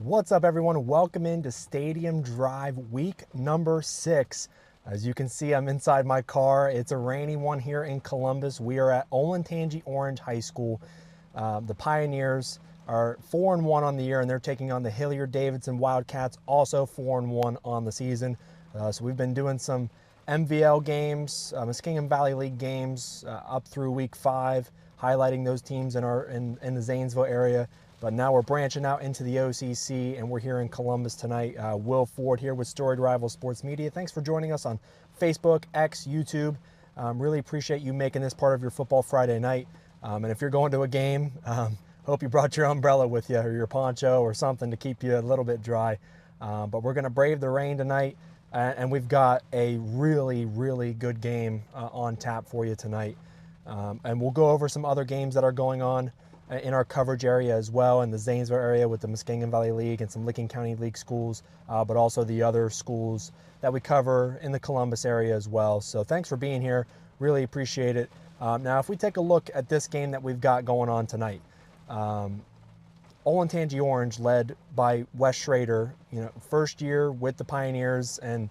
What's up, everyone? Welcome into Stadium Drive week number 6. As you can see, I'm inside my car. It's a rainy one here in Columbus. We are at Olentangy Orange High School. The Pioneers are 4-1 on the year, and they're taking on the Hilliard Davidson Wildcats, also 4-1 on the season. So we've been doing some MVL games, Muskingum Valley League games up through week 5, highlighting those teams in the Zanesville area. But now we're branching out into the OCC, and we're here in Columbus tonight. Will Ford here with Storied Rivals Sports Media. Thanks for joining us on Facebook, X, YouTube. Really appreciate you making this part of your Football Friday night. And if you're going to a game, hope you brought your umbrella with you or your poncho or something to keep you a little bit dry. But we're going to brave the rain tonight, and we've got a really, really good game on tap for you tonight. And we'll go over some other games that are going on in our coverage area as well, in the Zanesville area with the Muskingum Valley League and some Licking County League schools, but also the other schools that we cover in the Columbus area as well. So thanks for being here. Really appreciate it. Now, if we take a look at this game that we've got going on tonight, Olentangy Orange, led by Wes Schrader, first year with the Pioneers and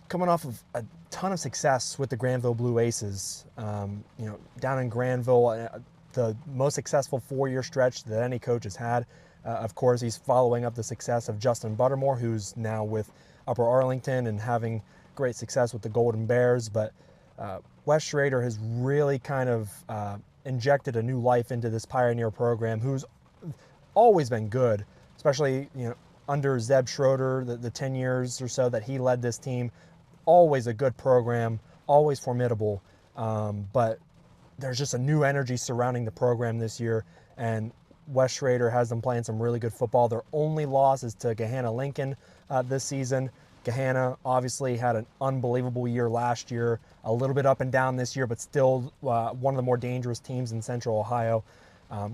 coming off of a ton of success with the Granville Blue Aces. Down in Granville, the most successful 4-year stretch that any coach has had. Of course, he's following up the success of Justin Buttermore, who's now with Upper Arlington and having great success with the Golden Bears. But Wes Schrader has really kind of injected a new life into this Pioneer program, who's always been good, especially under Zeb Schroeder, the 10 years or so that he led this team. Always a good program, always formidable, but there's just a new energy surrounding the program this year, and Wes Schrader has them playing some really good football. Their only loss is to Gahanna Lincoln this season. Gahanna obviously had an unbelievable year last year, a little bit up and down this year, but still one of the more dangerous teams in Central Ohio.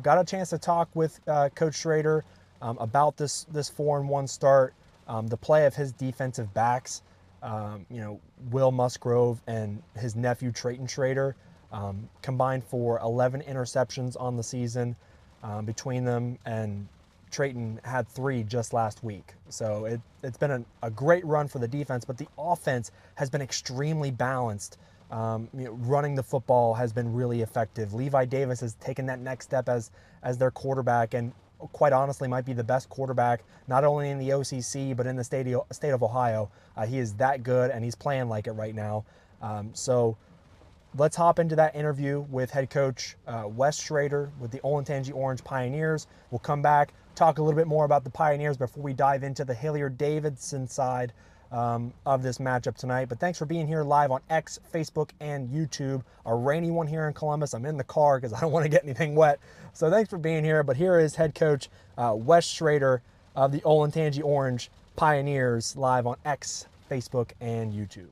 Got a chance to talk with Coach Schrader about this 4-1 start, the play of his defensive backs, Will Musgrove and his nephew Trayton Schrader. Combined for 11 interceptions on the season between them, and Trayton had 3 just last week. So it's been a great run for the defense, but the offense has been extremely balanced. Running the football has been really effective. Levi Davis has taken that next step as their quarterback, and quite honestly might be the best quarterback, not only in the OCC, but in the state of Ohio. He is that good, and he's playing like it right now. So let's hop into that interview with head coach Wes Schrader with the Olentangy Orange Pioneers. We'll come back, talk a little bit more about the Pioneers before we dive into the Hilliard Davidson side of this matchup tonight. But thanks for being here live on X, Facebook, and YouTube. A rainy one here in Columbus. I'm in the car because I don't want to get anything wet. So thanks for being here. But here is head coach Wes Schrader of the Olentangy Orange Pioneers live on X, Facebook, and YouTube.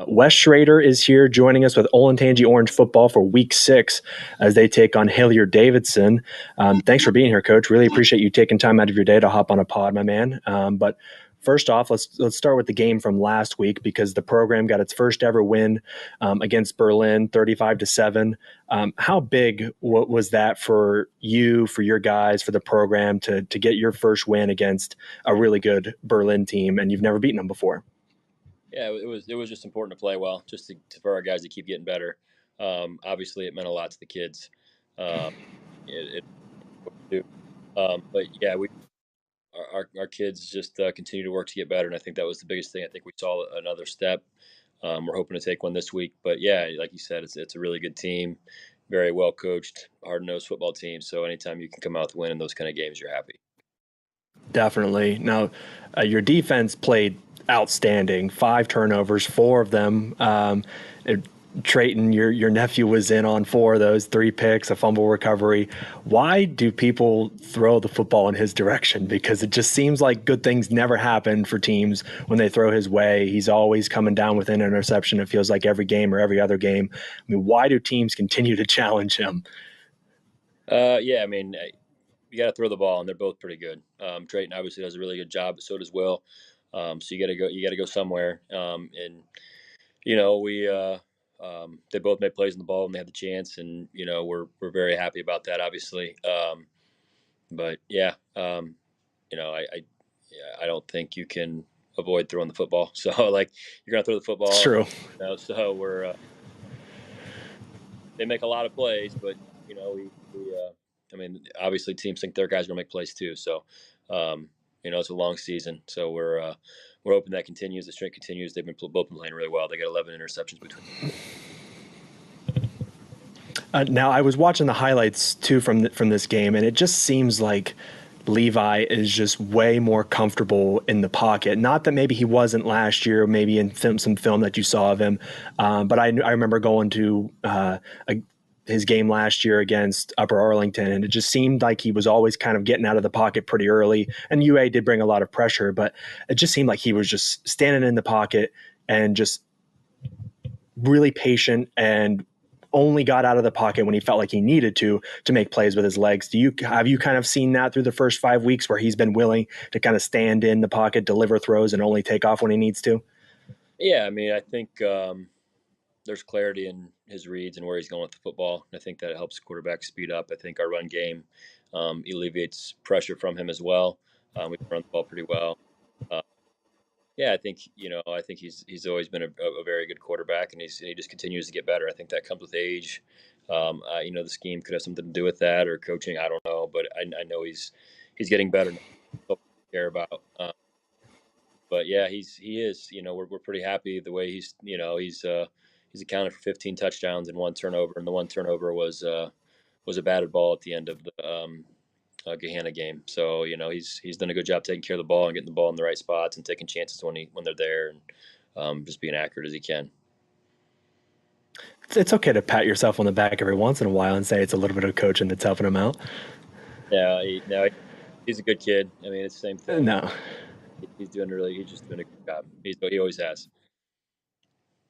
Wes Schrader is here joining us with Olentangy Orange football for week 6 as they take on Hilliard Davidson. Thanks for being here, Coach. Really appreciate you taking time out of your day to hop on a pod, my man. But first off, let's start with the game from last week, because the program got its first ever win against Berlin, 35-7. How big was that for you, for your guys, for the program to get your first win against a really good Berlin team, and you've never beaten them before? Yeah, it was just important to play well, just for our guys to keep getting better. Obviously, it meant a lot to the kids. Um, but yeah, our kids just continue to work to get better, and I think that was the biggest thing. I think we saw another step. We're hoping to take one this week, but yeah, like you said, it's a really good team, very well coached, hard nosed football team. So anytime you can come out to win in those kind of games, you're happy. Definitely. Now, your defense played outstanding. 5 turnovers, 4 of them. Trayton, your nephew, was in on 4 of those, 3 picks, a fumble recovery. Why do people throw the football in his direction? Because it just seems like good things never happen for teams when they throw his way. He's always coming down with an interception. It feels like every game or every other game. I mean, why do teams continue to challenge him? Yeah, I mean, you got to throw the ball, and they're both pretty good. Drayton obviously does a really good job, but so does Will. So you got to go somewhere. And we they both made plays on the ball when they had the chance, and we're very happy about that, obviously. But yeah, I don't think you can avoid throwing the football. So like you're gonna throw the It's football. true. So we're they make a lot of plays, but I mean, obviously teams think their guys are gonna make plays too. So it's a long season, so we're hoping that continues. The streak continues. They've been both been playing really well. They got 11 interceptions between. Now I was watching the highlights too from this game, and it just seems like Levi is just way more comfortable in the pocket. Not that maybe he wasn't last year, maybe in some film that you saw of him, but I remember going to his game last year against Upper Arlington, and it just seemed like he was always kind of getting out of the pocket pretty early. And UA did bring a lot of pressure, but it just seemed like he was just standing in the pocket and just really patient and only got out of the pocket when he felt like he needed to make plays with his legs. Have you kind of seen that through the first 5 weeks where he's been willing to kind of stand in the pocket, deliver throws, and only take off when he needs to? Yeah, I mean, I think there's clarity in his reads and where he's going with the football. I think that helps quarterbacks speed up. I think our run game alleviates pressure from him as well. We run the ball pretty well. Uh, yeah, I think he's always been a very good quarterback, and he just continues to get better. I think that comes with age. The scheme could have something to do with that, or coaching. I don't know, but I know he's getting better. Now. That's what we care about. But yeah, he is. We're pretty happy the way he's accounted for 15 touchdowns and one turnover, and the one turnover was a batted ball at the end of the Gahanna game. So he's done a good job taking care of the ball and getting the ball in the right spots and taking chances when they're there, and just being accurate as he can. It's okay to pat yourself on the back every once in a while and say it's a little bit of coaching that's helping him out. Yeah, no, he's a good kid. I mean, it's the same thing. No. He's just doing a good job. He always has.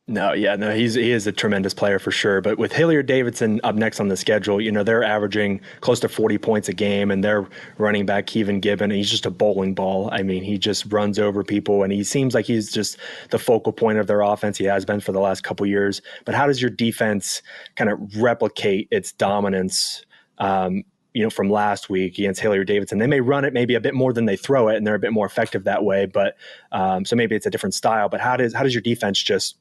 No, yeah, no, he is a tremendous player for sure. But with Hilliard Davidson up next on the schedule, they're averaging close to 40 points a game, and their running back Kevin Gibbon, he's just a bowling ball. I mean, he just runs over people, and he seems like he's just the focal point of their offense. He has been for the last couple years. But how does your defense kind of replicate its dominance? From last week against Hilliard Davidson, they may run it maybe a bit more than they throw it, and they're a bit more effective that way. But so maybe it's a different style. But how does your defense just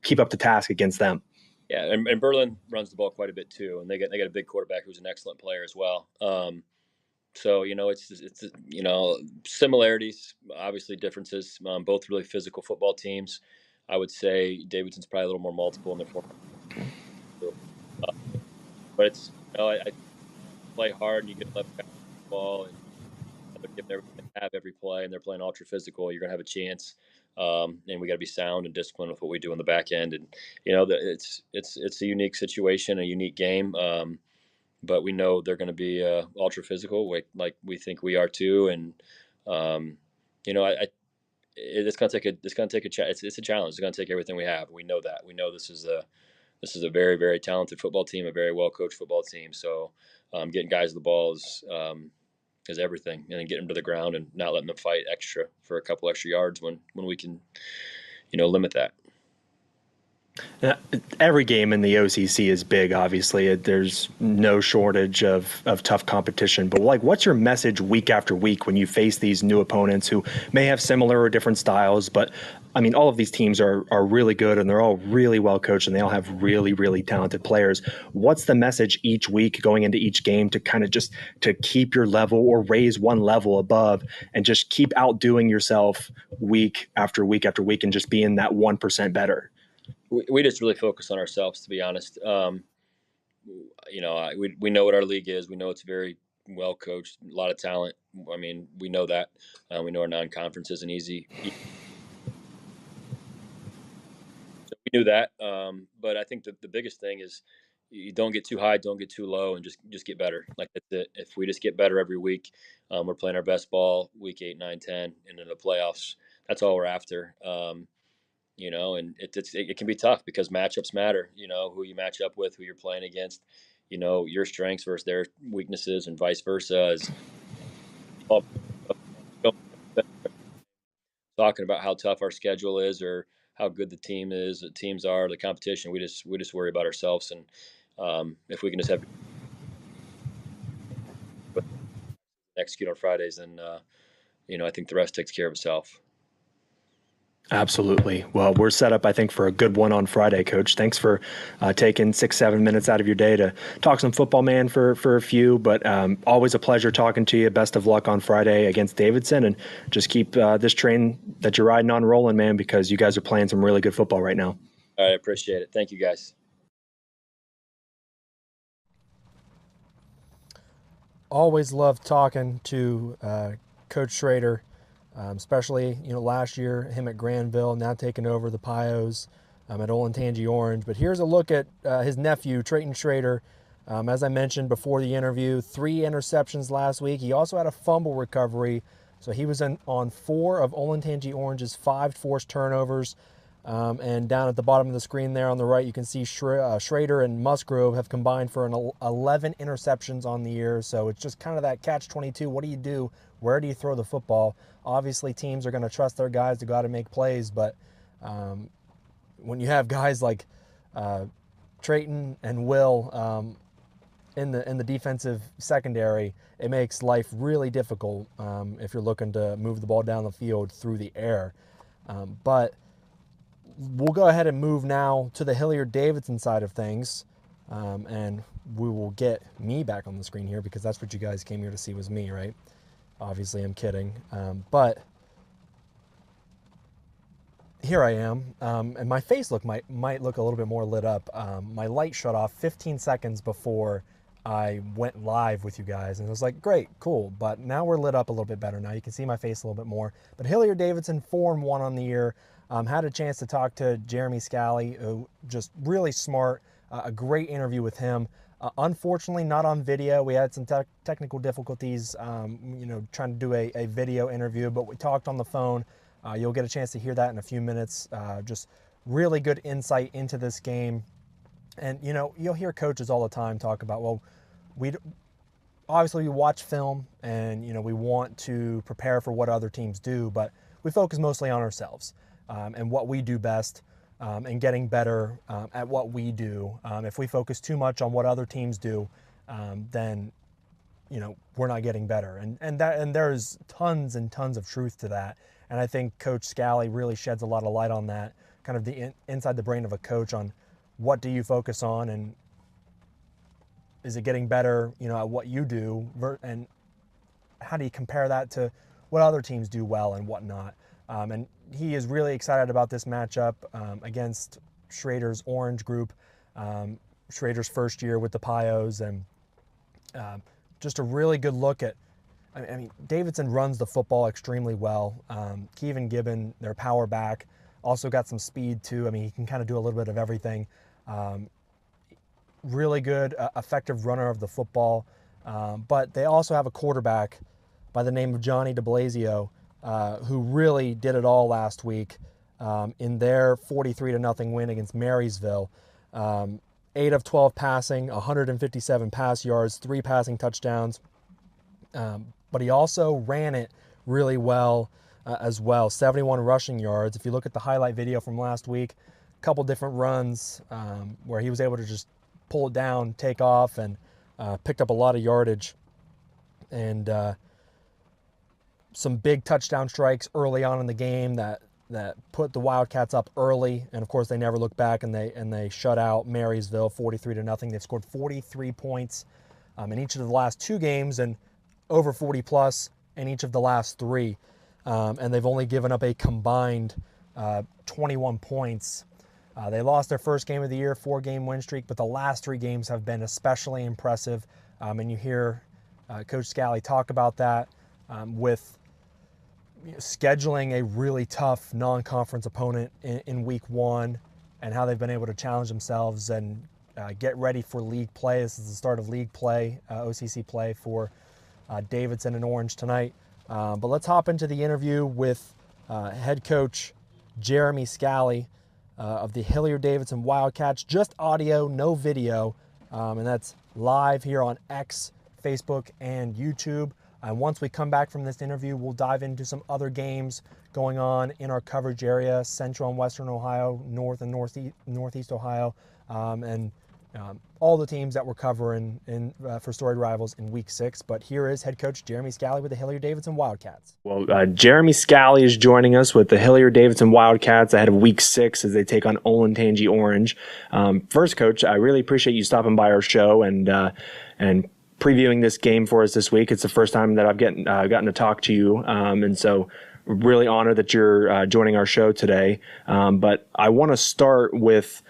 keep up the task against them? Yeah, and Berlin runs the ball quite a bit too, and they got a big quarterback who's an excellent player as well. So it's similarities, obviously differences. Both really physical football teams. I would say Davidson's probably a little more multiple in their form, but it's I play hard and you get left the ball and they're giving everything they have every play, and they're playing ultra physical. You're gonna have a chance. And we got to be sound and disciplined with what we do on the back end. And it's a unique situation, a unique game. But we know they're going to be ultra physical, like we think we are too. And it's going to take it's a challenge. It's going to take everything we have. We know that. We know this is a very, very talented football team, a very well coached football team. So getting guys the ball is everything, and then getting them to the ground and not letting them fight extra for a couple extra yards when we can, limit that. Every game in the OCC is big, obviously. There's no shortage of tough competition. But what's your message week after week when you face these new opponents who may have similar or different styles? But I mean, all of these teams are really good, and they're all really well coached, and they all have really, really talented players. What's the message each week going into each game to kind of just to keep your level or raise one level above and just keep outdoing yourself week after week after week and just being that 1% better? We just really focus on ourselves, to be honest. We know what our league is. We know it's very well coached, a lot of talent. I mean, we know that. We know our non-conference isn't easy. So we knew that. But I think the biggest thing is you don't get too high, don't get too low, and just get better. Like that's it. If we just get better every week, we're playing our best ball week 8, 9, 10, and in the playoffs. That's all we're after. And it can be tough because matchups matter. Who you match up with, who you're playing against. Your strengths versus their weaknesses, and vice versa. Is all talking about how tough our schedule is, or how good the teams are, the competition. We just worry about ourselves, and if we can just have execute on Fridays, then I think the rest takes care of itself. Absolutely. Well, we're set up, I think, for a good one on Friday, Coach. Thanks for taking 6-7 minutes out of your day to talk some football, man, for a few. But always a pleasure talking to you. Best of luck on Friday against Davidson, and just keep this train that you're riding on rolling, man, because you guys are playing some really good football right now. I appreciate it. Thank you, guys. Always love talking to Coach Schrader. Especially, last year, him at Granville, now taking over the Pios at Olentangy Orange. But here's a look at his nephew, Trayton Schrader. As I mentioned before the interview, 3 interceptions last week. He also had a fumble recovery. So he was on 4 of Olentangy Orange's 5 forced turnovers. And down at the bottom of the screen there on the right, you can see Schrader and Musgrove have combined for 11 interceptions on the year. So it's just kind of that catch-22. What do you do? Where do you throw the football? Obviously, teams are going to trust their guys to go out and make plays, but when you have guys like Trayton and Will in the defensive secondary, it makes life really difficult if you're looking to move the ball down the field through the air. But we'll go ahead and move now to the Hilliard Davidson side of things, and we will get me back on the screen here because that's what you guys came here to see was me, right? Obviously, I'm kidding, but here I am, and my face might look a little bit more lit up. My light shut off 15 seconds before I went live with you guys, and it was like, great, cool, but now we're lit up a little bit better. Now you can see my face a little bit more. But Hilliard Davidson, 4-1 on the year. Had a chance to talk to Jeremy Scally, who just really smart, a great interview with him. Unfortunately, not on video. We had some technical difficulties, trying to do a video interview, but we talked on the phone. You'll get a chance to hear that in a few minutes. Just really good insight into this game. And, you'll hear coaches all the time talk about, well, obviously we watch film and, we want to prepare for what other teams do, but we focus mostly on ourselves and what we do best. And getting better at what we do. If we focus too much on what other teams do, then we're not getting better. And there's tons and tons of truth to that. And I think Coach Scally really sheds a lot of light on that, kind of the inside the brain of a coach on what do you focus on and is it getting better, at what you do, and how do you compare that to what other teams do well and whatnot. And he is really excited about this matchup against Schrader's Orange group, Schrader's first year with the Pios, and just a really good look at, Davidson runs the football extremely well. Kevin Gibbon, their power back, also got some speed too. He can kind of do a little bit of everything. Really good, effective runner of the football. But they also have a quarterback by the name of Johnny DeBlasio, who really did it all last week in their 43-0 win against Marysville. 8 of 12 passing, 157 pass yards, 3 passing touchdowns. But he also ran it really well as well, 71 rushing yards. If you look at the highlight video from last week, a couple different runs where he was able to just pull it down, take off, and picked up a lot of yardage. And some big touchdown strikes early on in the game that put the Wildcats up early, and of course they never looked back, and they shut out Marysville 43-0. They've scored 43 points in each of the last 2 games and over 40 plus in each of the last 3, and they've only given up a combined 21 points. They lost their first game of the year, 4-game win streak, but the last 3 games have been especially impressive, and you hear Coach Scally talk about that with scheduling a really tough non-conference opponent in week 1 and how they've been able to challenge themselves and get ready for league play. This is the start of league play, OCC play for Davidson and Orange tonight. But let's hop into the interview with head coach Jeremy Scally of the Hilliard Davidson Wildcats. Just audio, no video, and that's live here on X, Facebook, and YouTube. And once we come back from this interview, we'll dive into some other games, going on in our coverage area, Central and Western Ohio, North and Northeast Ohio, and all the teams that we're covering for Storied Rivals in Week 6. But here is head coach Jeremy Scally with the Hilliard Davidson Wildcats. Well, Jeremy Scally is joining us with the Hilliard Davidson Wildcats ahead of Week 6 as they take on Olentangy Orange. First, Coach, I really appreciate you stopping by our show and previewing this game for us this week. It's the first time that I've gotten to talk to you, and so really honored that you're joining our show today. But I want to start with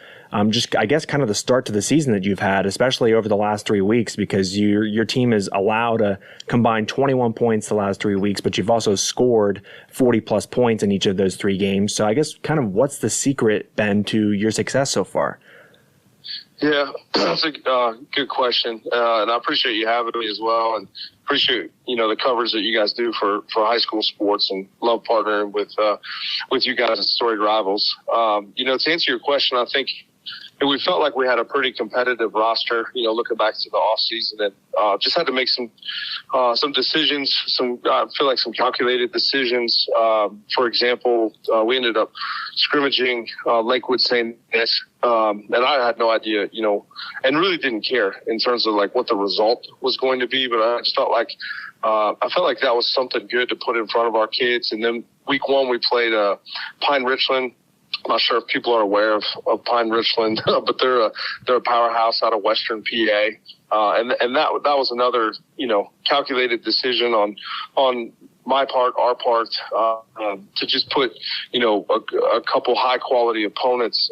just, I guess, kind of the start to the season that you've had, especially over the last 3 weeks, because your team is allowed a combined 21 points the last 3 weeks, but you've also scored 40-plus points in each of those 3 games. So I guess kind of what's the secret been to your success so far? Yeah, that's a good question, and I appreciate you having me as well, and appreciate the coverage that you guys do for high school sports, and love partnering with you guys at Storied Rivals. To answer your question, I think we felt like we had a pretty competitive roster, looking back to the off season, and just had to make some decisions. I feel like some calculated decisions. For example, we ended up scrimmaging Lakewood St. Denis, and I had no idea, and really didn't care in terms of like what the result was going to be. But I just felt like that was something good to put in front of our kids. And then Week 1 we played Pine Richland. I'm not sure if people are aware of Pine Richland, but they're a powerhouse out of Western PA, and that was another calculated decision on my part, our part, to just put a couple high quality opponents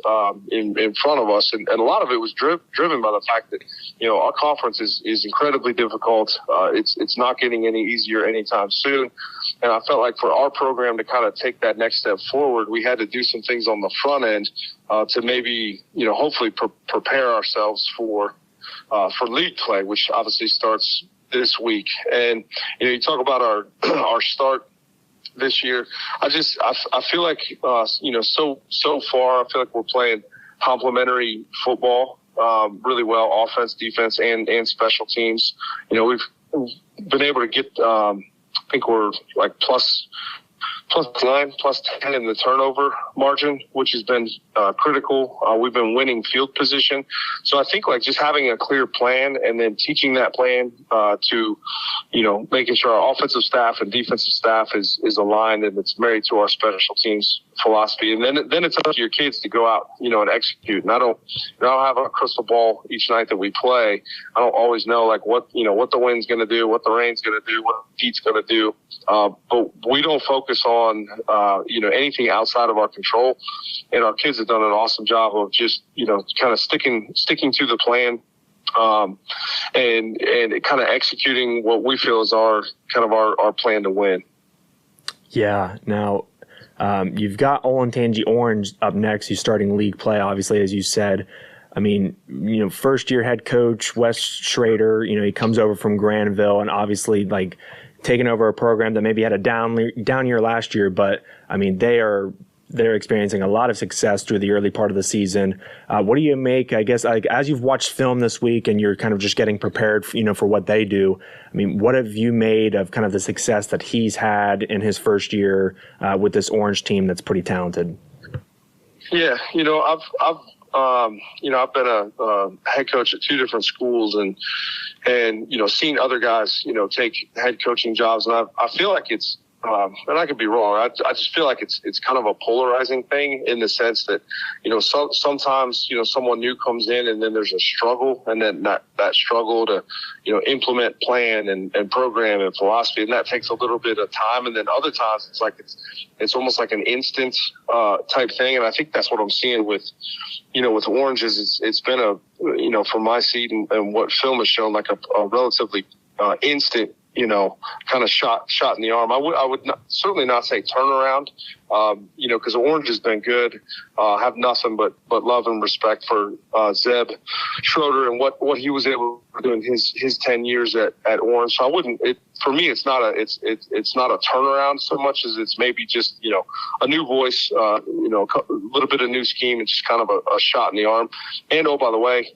in front of us, and a lot of it was driven by the fact that our conference is incredibly difficult. It's not getting any easier anytime soon. And I felt like for our program to kind of take that next step forward, we had to do some things on the front end to maybe, hopefully prepare ourselves for league play, which obviously starts this week. And, you talk about our start this year. I feel like, so far, I feel like we're playing complementary football really well, offense, defense, and special teams. We've been able to get, I think we're like plus 9, plus 10 in the turnover margin, which has been critical. We've been winning field position. So I think like just having a clear plan and then teaching that plan to, making sure our offensive staff and defensive staff is aligned and it's married to our special teams philosophy. And then it's up to your kids to go out, and execute. And I don't have a crystal ball each night that we play. I don't always know like what the wind's going to do, what the rain's going to do, what the heat's going to do. But we don't focus on, anything outside of our control. And our kids have done an awesome job of just, kind of sticking to the plan, and kind of executing what we feel is our plan to win. Yeah. Now, you've got Olentangy Orange up next. He's starting league play, obviously, as you said. I mean, first-year head coach, Wes Schrader, he comes over from Granville and obviously, like, taking over a program that maybe had a down year last year, but, I mean, they're experiencing a lot of success through the early part of the season. What do you make, I guess, like, as you've watched film this week and you're kind of just getting prepared, for what they do? I mean, what have you made of kind of the success that he's had in his first year with this Orange team that's pretty talented? Yeah, I've been a head coach at 2 different schools and seen other guys, take head coaching jobs. And I feel like it's, and I could be wrong. I just feel like it's kind of a polarizing thing in the sense that, sometimes, someone new comes in and then there's a struggle, and then that struggle to, implement plan and program and philosophy. And that takes a little bit of time. And then other times it's like, it's almost like an instant type thing. And I think that's what I'm seeing with Orange is it's been from my seat and what film has shown, like a relatively instant, kind of shot in the arm. I would certainly not say turnaround, because Orange has been good. Have nothing but love and respect for Zeb Schroeder and what he was able to do in his 10 years at Orange. So I wouldn't. For me, it's not a turnaround so much as it's maybe just a new voice, a little bit of new scheme, and just kind of a shot in the arm. And oh, by the way,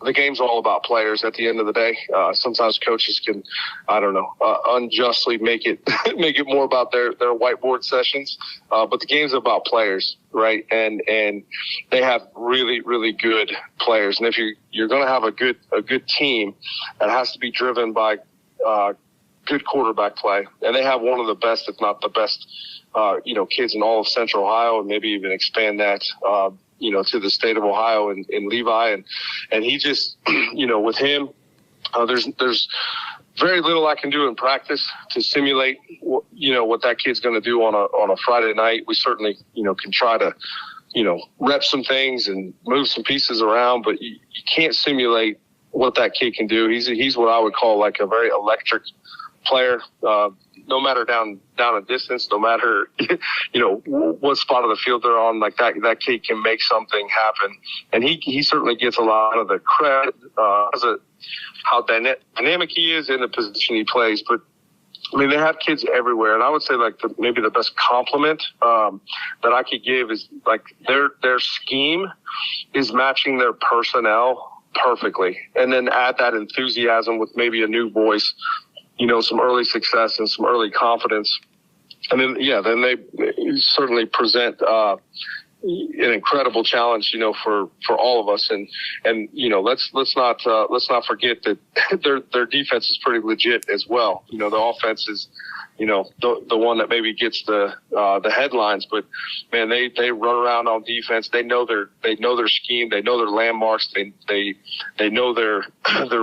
the game's all about players at the end of the day. Sometimes coaches can, I don't know, unjustly make it make it more about their whiteboard sessions. But the game's about players, right? And they have really, really good players. And if you're going to have a good team, that has to be driven by good quarterback play. And they have one of the best, if not the best, kids in all of Central Ohio, and maybe even expand that, to the state of Ohio and Levi. And he just, with him, there's very little I can do in practice to simulate, what that kid's going to do on a Friday night. We certainly, can try to, rep some things and move some pieces around, but you can't simulate what that kid can do. He's what I would call like a very electric player. No matter down a distance, no matter what spot of the field they're on, like that kid can make something happen, and he certainly gets a lot of the credit as how dynamic he is in the position he plays. But I mean, they have kids everywhere, and I would say like maybe the best compliment that I could give is like their scheme is matching their personnel perfectly, and then add that enthusiasm with maybe a new voice. Some early success and some early confidence. And then they certainly present an incredible challenge, for all of us. And let's not forget that their defense is pretty legit as well. The offense is, the one that maybe gets the headlines, but man, they run around on defense. They know their scheme. They know their landmarks. They know their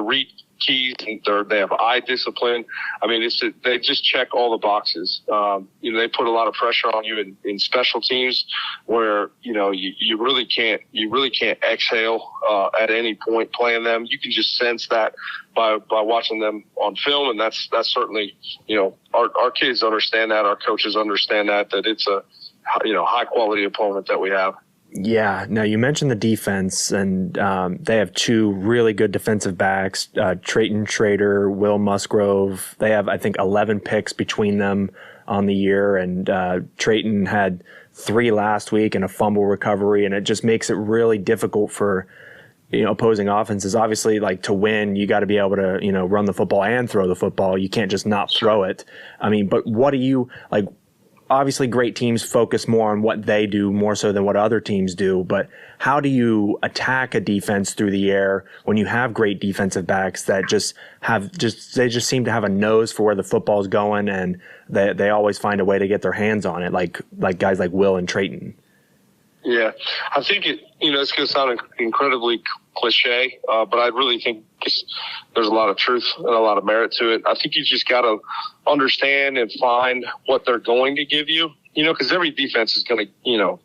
read keys, and they have eye discipline. I mean, they just check all the boxes. They put a lot of pressure on you in special teams where you really can't exhale at any point playing them. You can just sense that by watching them on film, and that's certainly our kids understand that, our coaches understand that it's a high quality opponent that we have. Yeah. Now, you mentioned the defense, and they have two really good defensive backs, Trayton Schrader, Will Musgrove. They have, I think, 11 picks between them on the year, and Trayton had 3 last week and a fumble recovery, and it just makes it really difficult for opposing offenses. Obviously, like, to win, you got to be able to run the football and throw the football. You can't just not throw it. I mean, but what do you like? Obviously, great teams focus more on what they do more so than what other teams do. But how do you attack a defense through the air when you have great defensive backs that they just seem to have a nose for where the football's going, and they always find a way to get their hands on it, like guys like Will and Trayton? Yeah, I think it's going to sound incredibly cliche, but I really think there's a lot of truth and a lot of merit to it. I think you just got to understand and find what they're going to give you, because every defense is going to,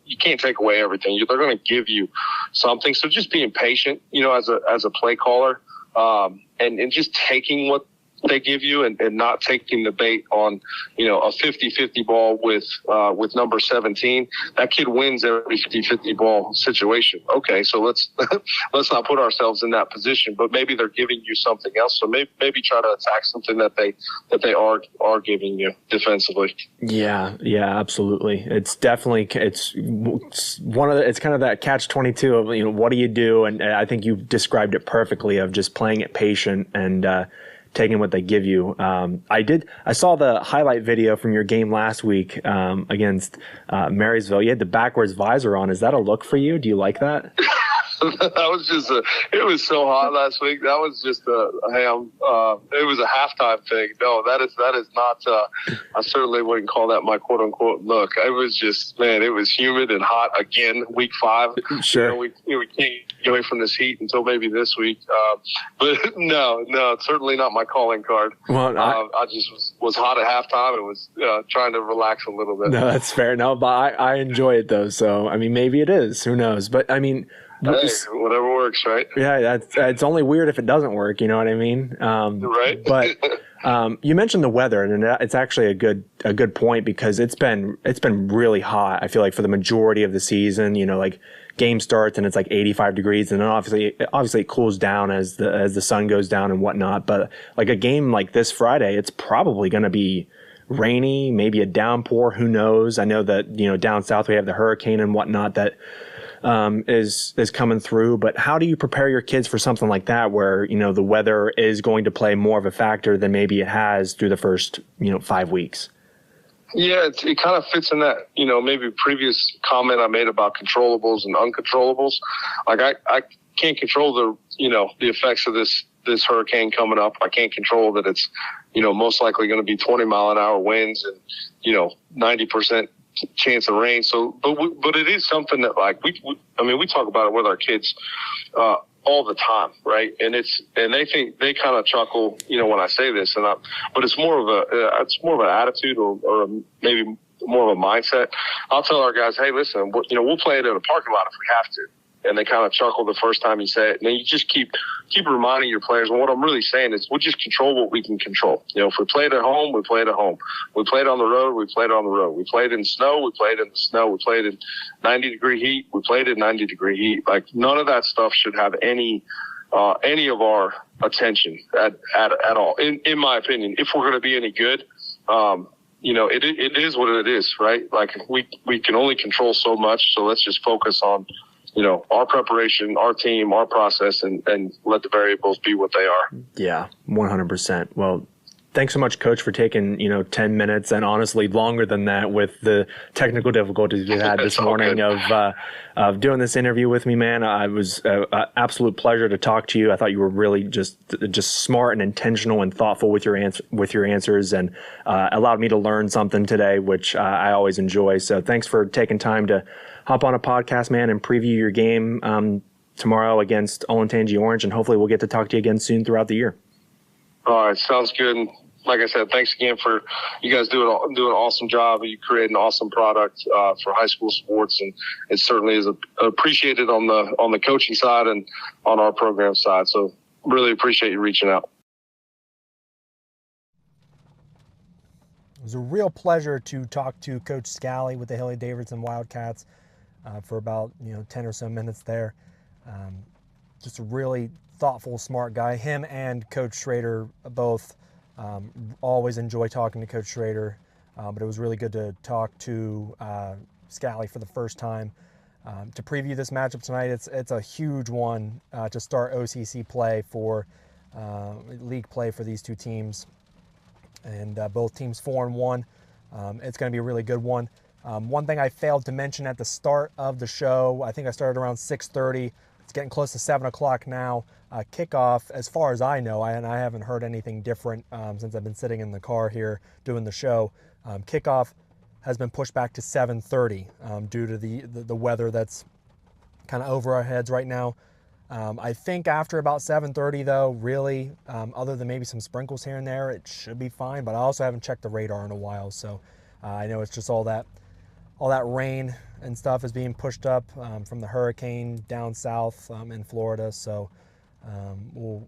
you can't take away everything. They're going to give you something. So just being patient, as a play caller, and just taking what they give you and not taking the bait on, a 50-50 ball with number 17. That kid wins every 50-50 ball situation. Okay, so let's not put ourselves in that position, but maybe they're giving you something else. So maybe try to attack something that they are giving you defensively. Yeah, absolutely. It's definitely it's kind of that catch-22 of what do you do, and I think you described it perfectly of just playing it patient and taking what they give you. I saw the highlight video from your game last week against Marysville. You had the backwards visor on. Is that a look for you? Do you like that? That was just it was so hot last week. That was just it was a halftime thing. No, that is not, I certainly wouldn't call that my quote unquote look. It was just, man, it was humid and hot again, week 5. Sure. We can't get away from this heat until maybe this week. But no, it's certainly not my calling card. Well, I just was hot at halftime and was trying to relax a little bit. No, that's fair. No, but I enjoy it though. So, I mean, maybe it is, who knows? But I mean, hey, whatever works, right? Yeah, it's only weird if it doesn't work. You know what I mean? Right. But you mentioned the weather, and it's actually a good point because it's been really hot. I feel like for the majority of the season, like game starts and it's like 85 degrees, and then obviously it cools down as the sun goes down and whatnot. But like a game like this Friday, it's probably going to be rainy, maybe a downpour. Who knows? I know that down south we have the hurricane and whatnot that is coming through. But how do you prepare your kids for something like that, where the weather is going to play more of a factor than maybe it has through the first 5 weeks? Yeah, it kind of fits in that, maybe previous comment I made about controllables and uncontrollables. Like I can't control the effects of this hurricane coming up. I can't control that it's, most likely going to be 20-mile-an-hour winds and, 90% chance of rain. So, but it is something that we talk about it with our kids, all the time, right? And they kind of chuckle, when I say this, but it's more of an attitude or maybe more of a mindset. I'll tell our guys, hey, listen, we'll play it in a parking lot if we have to. And they kind of chuckle the first time you say it. And then you just keep reminding your players. And what I'm really saying is we'll just control what we can control. If we played at home, we played at home. We played on the road, we played on the road. We played in snow, we played in the snow. We played in 90-degree heat, we played in 90-degree heat. Like, none of that stuff should have any of our attention at all, in my opinion. If we're going to be any good, it is what it is, right? Like, we can only control so much. So let's just focus on our preparation, our team, our process, and let the variables be what they are. Yeah, 100%. Well, thanks so much, Coach, for taking, 10 minutes and honestly longer than that with the technical difficulties we had this morning of doing this interview with me, man. It was an absolute pleasure to talk to you. I thought you were really just smart and intentional and thoughtful with your answers, and allowed me to learn something today, which I always enjoy. So thanks for taking time to hop on a podcast, man, and preview your game tomorrow against Olentangy Orange, and hopefully we'll get to talk to you again soon throughout the year. All right, sounds good. And like I said, thanks again for you guys doing an awesome job. You create an awesome product for high school sports, and it certainly is appreciated on the coaching side and on our program side. So really appreciate you reaching out. It was a real pleasure to talk to Coach Scally with the Hilliard Davidson Wildcats for about 10 or so minutes there. Just a really thoughtful, smart guy. Him and Coach Schrader both always enjoy talking to Coach Schrader, but it was really good to talk to Scally for the first time to preview this matchup tonight. It's a huge one to start OCC play for league play for these two teams, and both teams 4-1. It's going to be a really good one. One thing I failed to mention at the start of the show, I think I started around 6:30. It's getting close to 7 o'clock now. Kickoff, as far as I know, and I haven't heard anything different since I've been sitting in the car here doing the show. Kickoff has been pushed back to 7:30 due to the weather that's kind of over our heads right now. I think after about 7:30, though, really, other than maybe some sprinkles here and there, it should be fine. But I also haven't checked the radar in a while, so I know it's just all that rain and stuff is being pushed up from the hurricane down south in Florida. So we'll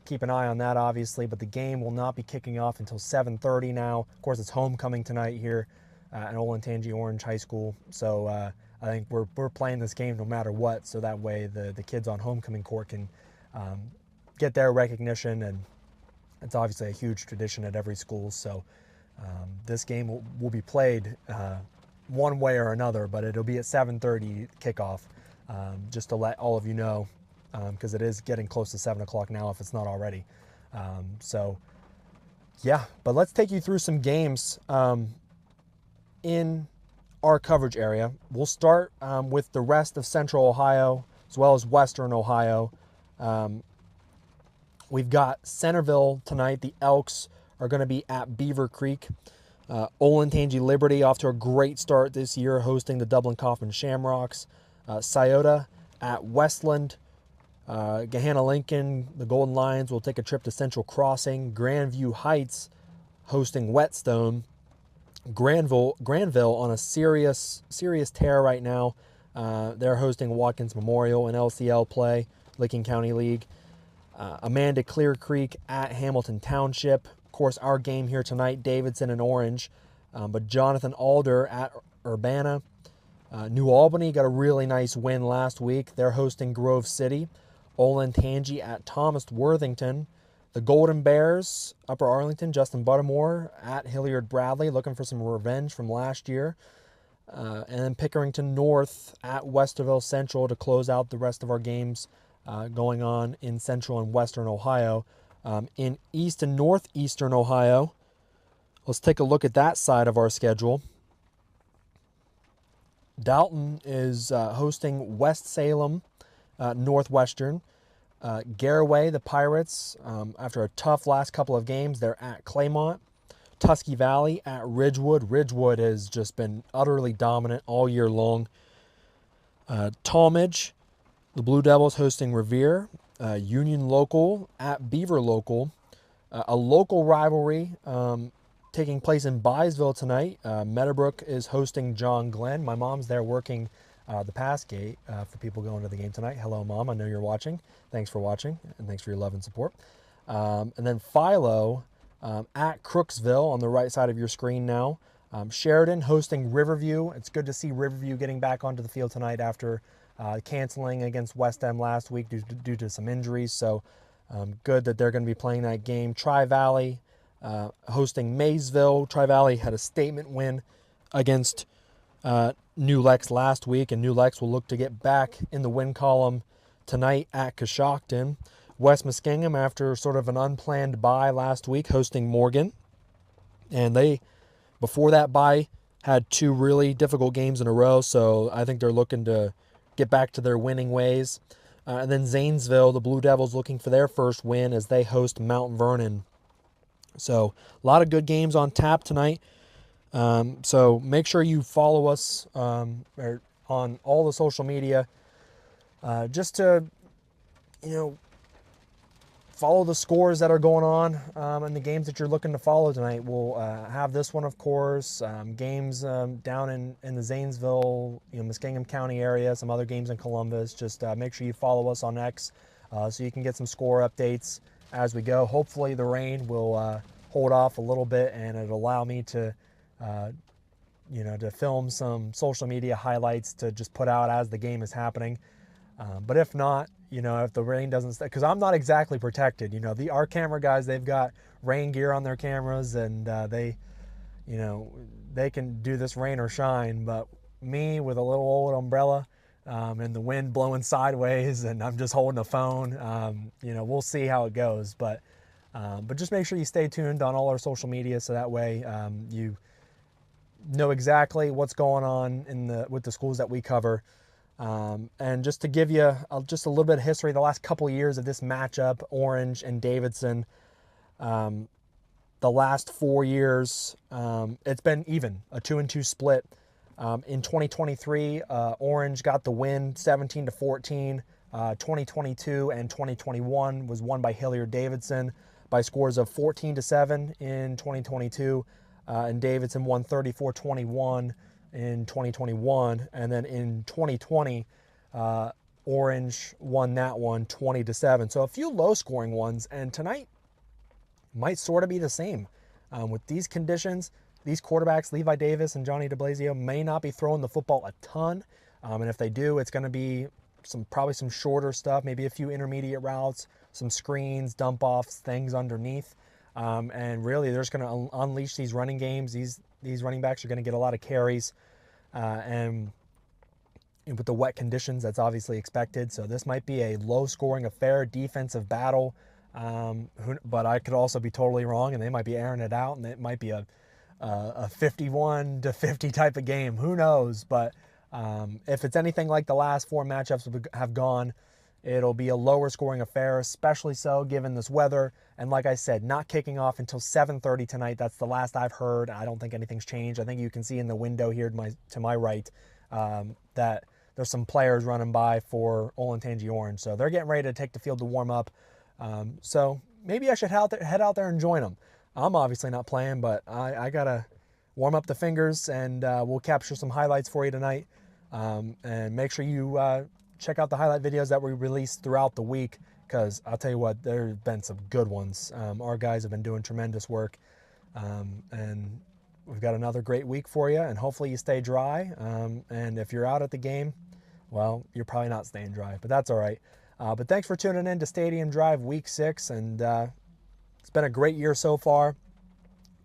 keep an eye on that, obviously. But the game will not be kicking off until 7:30 now. Of course, it's homecoming tonight here at Olentangy Orange High School. So I think we're playing this game no matter what. So that way the kids on homecoming court can get their recognition. And it's obviously a huge tradition at every school. So this game will be played one way or another, but it'll be at 7:30 kickoff, just to let all of you know, because it is getting close to 7 o'clock now if it's not already. So yeah, but let's take you through some games in our coverage area. We'll start with the rest of Central Ohio as well as Western Ohio. We've got Centerville tonight. The Elks are going to be at Beaver Creek. Olentangy Liberty off to a great start this year, hosting the Dublin Coffin Shamrocks. Scioto at Westland. Gahanna Lincoln, the Golden Lions, will take a trip to Central Crossing. Grandview Heights hosting Whetstone. Granville on a serious tear right now. They're hosting Watkins Memorial in LCL play, Licking County League. Amanda Clear Creek at Hamilton Township. Of course, our game here tonight, Davidson and Orange. But Jonathan Alder at Urbana. New Albany got a really nice win last week. They're hosting Grove City. Olentangy at Thomas Worthington. The Golden Bears, Upper Arlington, Justin Buttermore at Hilliard Bradley, looking for some revenge from last year. And then Pickerington North at Westerville Central to close out the rest of our games going on in Central and Western Ohio. In East and Northeastern Ohio, let's take a look at that side of our schedule. Dalton is hosting West Salem Northwestern. Garaway, the Pirates, after a tough last couple of games, they're at Claymont. Tusky Valley at Ridgewood. Ridgewood has just been utterly dominant all year long. Talmadge, the Blue Devils hosting Revere. Union Local at Beaver Local. A local rivalry taking place in Byesville tonight. Meadowbrook is hosting John Glenn. My mom's there working the pass gate for people going to the game tonight. Hello, Mom. I know you're watching. Thanks for watching, and thanks for your love and support. And then Philo at Crooksville on the right side of your screen now. Sheridan hosting Riverview. It's good to see Riverview getting back onto the field tonight after canceling against West End last week due to some injuries. So good that they're going to be playing that game. Tri-Valley hosting Maysville. Tri-Valley had a statement win against New Lex last week, and New Lex will look to get back in the win column tonight at Coshocton. West Muskingum, after sort of an unplanned bye last week, hosting Morgan. And they, before that bye, had two really difficult games in a row, so I think they're looking to get back to their winning ways. And then Zanesville, the Blue Devils, looking for their first win as they host Mount Vernon. So a lot of good games on tap tonight. So make sure you follow us on all the social media just to, follow the scores that are going on and the games that you're looking to follow tonight. We'll have this one, of course, games down in the Zanesville, Muskingum County area, some other games in Columbus. Just make sure you follow us on X so you can get some score updates as we go. Hopefully the rain will hold off a little bit and it'll allow me to to film some social media highlights to just put out as the game is happening. But if not, if the rain doesn't, because I'm not exactly protected. Our camera guys, they've got rain gear on their cameras, and they can do this rain or shine. But me with a little old umbrella and the wind blowing sideways, and I'm just holding a phone. We'll see how it goes. But just make sure you stay tuned on all our social media, so that way you know exactly what's going on with the schools that we cover. And just to give you just a little bit of history, the last couple of years of this matchup, Orange and Davidson, the last 4 years, it's been even, a 2-2 split. In 2023, Orange got the win 17-14. 2022 and 2021 was won by Hilliard Davidson by scores of 14-7 in 2022, and Davidson won 34-21 in 2021, and then in 2020, Orange won that one 20-7. So a few low-scoring ones, and tonight might sort of be the same. With these conditions, these quarterbacks, Levi Davis and Johnny DeBlasio, may not be throwing the football a ton, and if they do, it's going to be probably some shorter stuff, maybe a few intermediate routes, some screens, dump-offs, things underneath, and really they're just going to unleash these running games. These running backs are going to get a lot of carries, and with the wet conditions, that's obviously expected. So this might be a low-scoring affair, defensive battle, but I could also be totally wrong, and they might be airing it out, and it might be a 51-50 type of game. Who knows? But if it's anything like the last four matchups have gone, it'll be a lower scoring affair, especially so given this weather. And like I said, not kicking off until 7:30 tonight. That's the last I've heard. I don't think anything's changed. I think you can see in the window here to my right that there's some players running by for Olentangy Orange. So they're getting ready to take the field to warm up. So maybe I should head out there and join them. I'm obviously not playing, but I got to warm up the fingers, and we'll capture some highlights for you tonight. And make sure you check out the highlight videos that we release throughout the week, because I'll tell you what, there have been some good ones. Our guys have been doing tremendous work, and we've got another great week for you, and hopefully you stay dry. And if you're out at the game, well, you're probably not staying dry, but that's all right. But thanks for tuning in to Stadium Drive Week 6, and it's been a great year so far.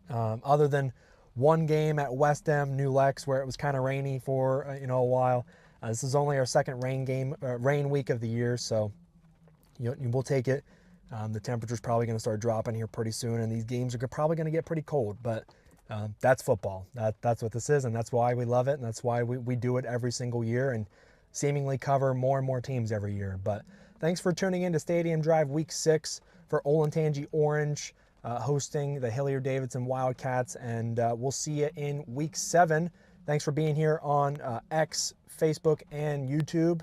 Other than one game at West End, New Lex, where it was kind of rainy for a while. This is only our second rain week of the year, so we'll take it. The temperature's probably going to start dropping here pretty soon, and these games are probably going to get pretty cold, but that's football. That's what this is, and that's why we love it, and that's why we do it every single year and seemingly cover more and more teams every year. But thanks for tuning in to Stadium Drive Week 6 for Olentangy Orange hosting the Hilliard Davidson Wildcats, and we'll see you in Week 7. Thanks for being here on X, Facebook, and YouTube.